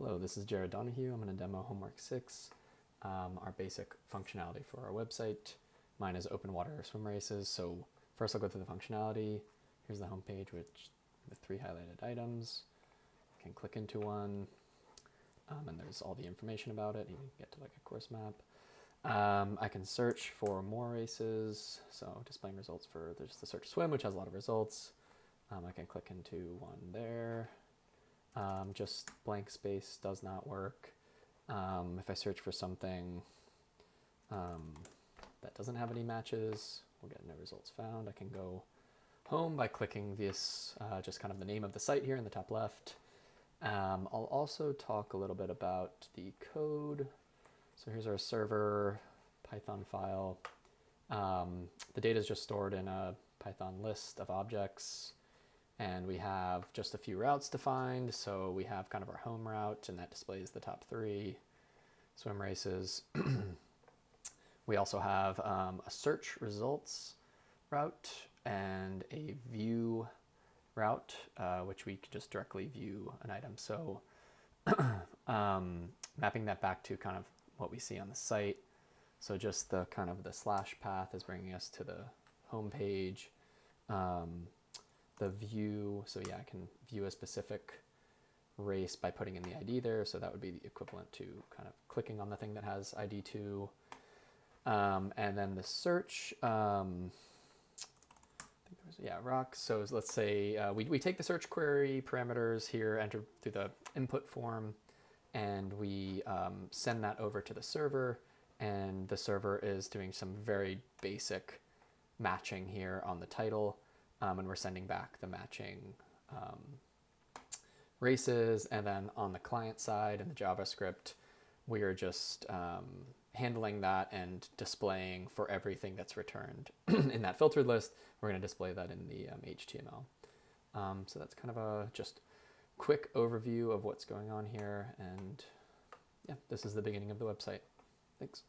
Hello, this is Jared Donahue. I'm going to demo homework 6, our basic functionality for our website. Mine is open water swim races. So first I'll go through the functionality. Here's the home page with 3 highlighted items. I can click into one, and there's all the information about it. You can get to like a course map. I can search for more races, so displaying results for there's the search swim, which has a lot of results. I can click into one there. Just blank space does not work. If I search for something that doesn't have any matches, we'll get no results found. I can go home by clicking this, just kind of the name of the site here in the top left. I'll also talk a little bit about the code. So here's our server Python file. The data is just stored in a Python list of objects. And we have just a few routes defined. So we have kind of our home route, and that displays the top 3 swim races. We also have a search results route and a view route, which we can just directly view an item. So mapping that back to kind of what we see on the site. So just the kind of the slash path is bringing us to the home page. The view, so yeah, I can view a specific race by putting in the ID there. So that would be the equivalent to kind of clicking on the thing that has ID 2. And then the search, I think there was, yeah, rock. So let's say we take the search query parameters here, enter through the input form, and we send that over to the server. And the server is doing some very basic matching here on the title. And we're sending back the matching races. And then on the client side in the JavaScript, we are just handling that and displaying for everything that's returned in that filtered list. We're going to display that in the HTML. So that's kind of a just quick overview of what's going on here. And yeah, this is the beginning of the website. Thanks.